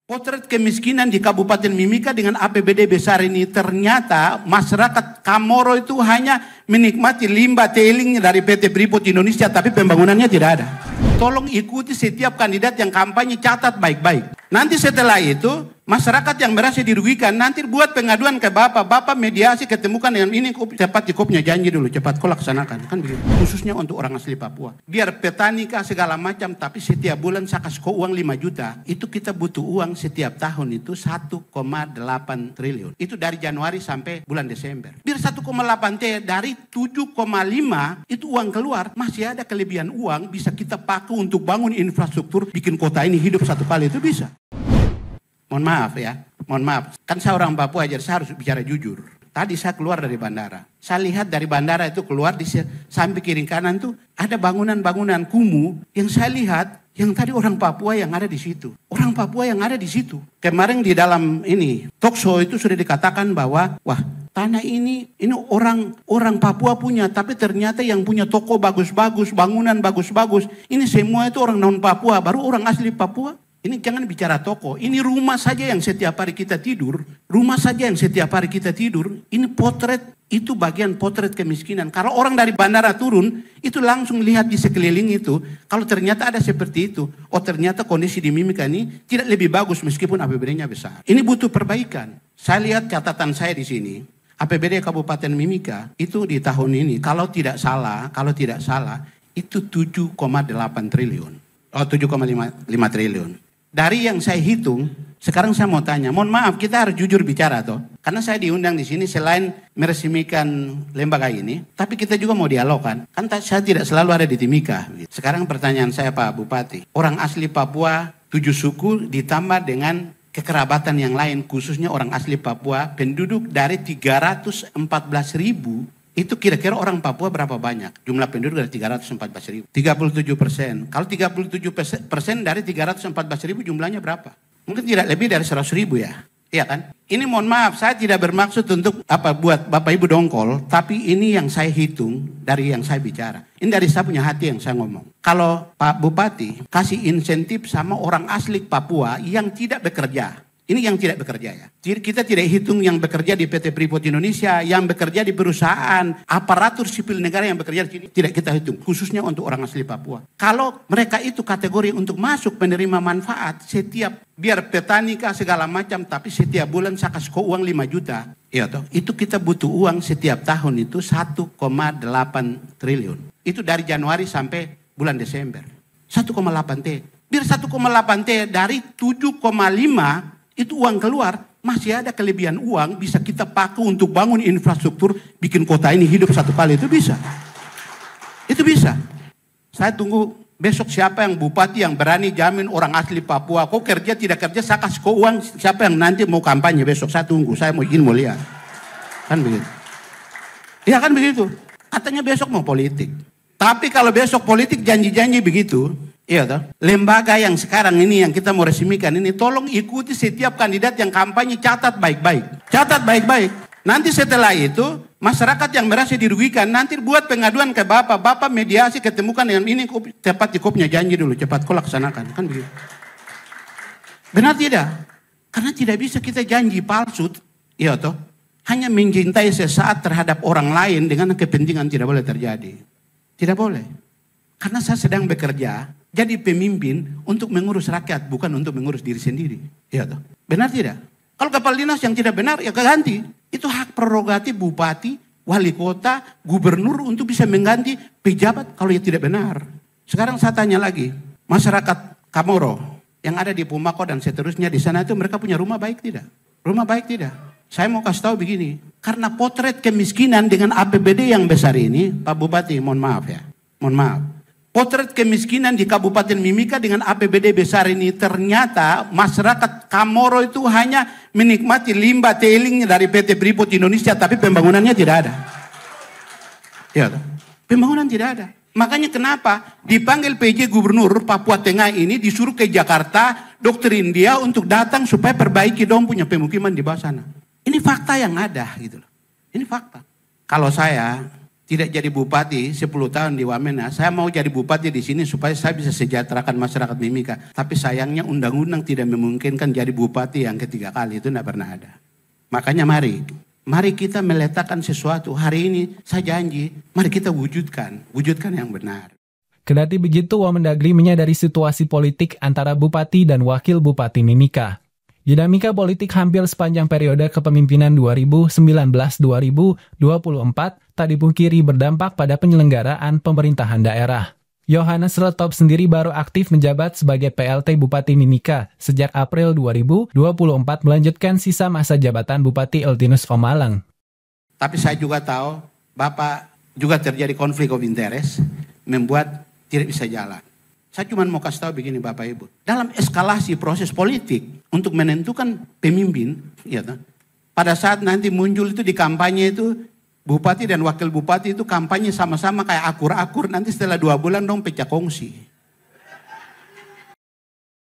Potret kemiskinan di Kabupaten Mimika dengan APBD besar ini, ternyata masyarakat Kamoro itu hanya menikmati limbah tailingnya dari PT Freeport Indonesia, tapi pembangunannya tidak ada. Tolong ikuti setiap kandidat yang kampanye, catat baik-baik. Nanti setelah itu, masyarakat yang merasa dirugikan, nanti buat pengaduan ke Bapak mediasi, ketemukan dengan ini, cepat cukupnya janji dulu, cepat kau laksanakan. Kan begitu. Khususnya untuk orang asli Papua. Biar petani kah segala macam, tapi setiap bulan saya kasih kau uang 5 juta. Itu kita butuh uang setiap tahun itu 1,8 triliun. Itu dari Januari sampai bulan Desember. Biar 1,8 T dari 7,5 itu uang keluar, masih ada kelebihan uang bisa kita pakai untuk bangun infrastruktur, bikin kota ini hidup satu kali, itu bisa. Mohon maaf ya, mohon maaf. Kan saya orang Papua aja, saya harus bicara jujur. Tadi saya keluar dari bandara. Saya lihat dari bandara itu keluar di samping kiri kanan tuh ada bangunan-bangunan kumuh yang saya lihat yang tadi orang Papua yang ada di situ. Orang Papua yang ada di situ. Kemarin di dalam ini talk show itu sudah dikatakan bahwa wah, tanah ini orang Papua punya, tapi ternyata yang punya toko bagus-bagus, bangunan bagus-bagus, ini semua itu orang non Papua, baru orang asli Papua. Ini jangan bicara toko, ini rumah saja yang setiap hari kita tidur. Rumah saja yang setiap hari kita tidur. Ini potret, itu bagian potret kemiskinan. Kalau orang dari bandara turun, itu langsung lihat di sekeliling itu. Kalau ternyata ada seperti itu, oh ternyata kondisi di Mimika ini tidak lebih bagus meskipun APBD-nya besar. Ini butuh perbaikan. Saya lihat catatan saya di sini. APBD Kabupaten Mimika itu di tahun ini, kalau tidak salah, itu 7,8 triliun. Oh 7,5 triliun. Dari yang saya hitung, sekarang saya mau tanya, mohon maaf kita harus jujur bicara toh. Karena saya diundang di sini selain meresmikan lembaga ini, tapi kita juga mau dialog kan. Kan saya tidak selalu ada di Timika. Sekarang pertanyaan saya Pak Bupati, orang asli Papua 7 suku ditambah dengan kekerabatan yang lain, khususnya orang asli Papua, penduduk dari 314.000, itu kira-kira orang Papua berapa banyak? Jumlah penduduk dari 314.000. 37%. Kalau 37% dari 314.000 jumlahnya berapa? Mungkin tidak lebih dari 100.000 ya. Iya kan? Ini mohon maaf, saya tidak bermaksud untuk buat Bapak Ibu dongkol, tapi ini yang saya hitung dari yang saya bicara. Ini dari saya punya hati yang saya ngomong. Kalau Pak Bupati kasih insentif sama orang asli Papua yang tidak bekerja. Ini yang tidak bekerja ya. Jadi kita tidak hitung yang bekerja di PT Freeport Indonesia, yang bekerja di perusahaan, aparatur sipil negara yang bekerja di sini. Tidak kita hitung, khususnya untuk orang asli Papua. Kalau mereka itu kategori untuk masuk penerima manfaat, setiap biar petani kah segala macam, tapi setiap bulan saya kasih kau uang 5 juta. Ya toh, itu kita butuh uang setiap tahun itu 1,8 triliun. Itu dari Januari sampai bulan Desember. 1,8 T. Biar 1,8 T dari 7,5 itu uang keluar, masih ada kelebihan uang bisa kita pakai untuk bangun infrastruktur, bikin kota ini hidup satu kali, itu bisa. Itu bisa. Saya tunggu besok siapa yang bupati yang berani jamin orang asli Papua, kau kerja tidak kerja, saya kasih kau uang, siapa yang nanti mau kampanye besok, saya tunggu, saya mau ingin mau lihat. Kan begitu. Iya kan begitu. Katanya besok mau politik. Tapi kalau besok politik janji-janji begitu, iya toh. Lembaga yang sekarang ini yang kita mau resmikan ini, tolong ikuti setiap kandidat yang kampanye, catat baik-baik. Catat baik-baik. Nanti setelah itu, masyarakat yang merasa dirugikan, nanti buat pengaduan ke Bapak mediasi, ketemukan dengan ini, cepat cukupnya janji dulu, cepat kau laksanakan. Kan begitu. Benar tidak? Karena tidak bisa kita janji palsu, iya toh. Hanya mencintai sesaat terhadap orang lain dengan kepentingan tidak boleh terjadi. Tidak boleh. Karena saya sedang bekerja, jadi pemimpin untuk mengurus rakyat, bukan untuk mengurus diri sendiri. Ya toh. Benar tidak? Kalau kepala dinas yang tidak benar, ya ganti. Itu hak prerogatif bupati, wali kota, gubernur untuk bisa mengganti pejabat kalau ia tidak benar. Sekarang saya tanya lagi, masyarakat Kamoro yang ada di Pumako dan seterusnya di sana itu mereka punya rumah baik tidak? Rumah baik tidak? Saya mau kasih tahu begini, karena potret kemiskinan dengan APBD yang besar ini, Pak Bupati, mohon maaf ya, mohon maaf. Potret kemiskinan di Kabupaten Mimika dengan APBD besar ini, ternyata masyarakat Kamoro itu hanya menikmati limbah tailingnya dari PT Freeport Indonesia, tapi pembangunannya tidak ada. Ya, pembangunan tidak ada. Makanya kenapa dipanggil PJ Gubernur Papua Tengah ini disuruh ke Jakarta, Dokter India untuk datang supaya perbaiki dong punya pemukiman di bawah sana. Ini fakta yang ada gitu loh. Ini fakta. Kalau saya tidak jadi bupati 10 tahun di Wamena. Saya mau jadi bupati di sini supaya saya bisa sejahterakan masyarakat Mimika. Tapi sayangnya undang-undang tidak memungkinkan jadi bupati yang ketiga kali, itu tidak pernah ada. Makanya mari kita meletakkan sesuatu. Hari ini saya janji, mari kita wujudkan yang benar. Kendati begitu, Wamendagri menyadari situasi politik antara bupati dan wakil bupati Mimika. Dinamika politik hampir sepanjang periode kepemimpinan 2019-2024 tak dipungkiri berdampak pada penyelenggaraan pemerintahan daerah. Yohanes Retop sendiri baru aktif menjabat sebagai PLT Bupati Mimika sejak April 2024 melanjutkan sisa masa jabatan Bupati Eltinus Omalang. Tapi saya juga tahu Bapak juga terjadi konflik of interest, membuat tidak bisa jalan. Saya cuma mau kasih tahu begini Bapak Ibu. Dalam eskalasi proses politik untuk menentukan pemimpin, ya, pada saat nanti muncul itu di kampanye itu, bupati dan wakil bupati itu kampanye sama-sama kayak akur-akur, nanti setelah 2 bulan dong pecah kongsi.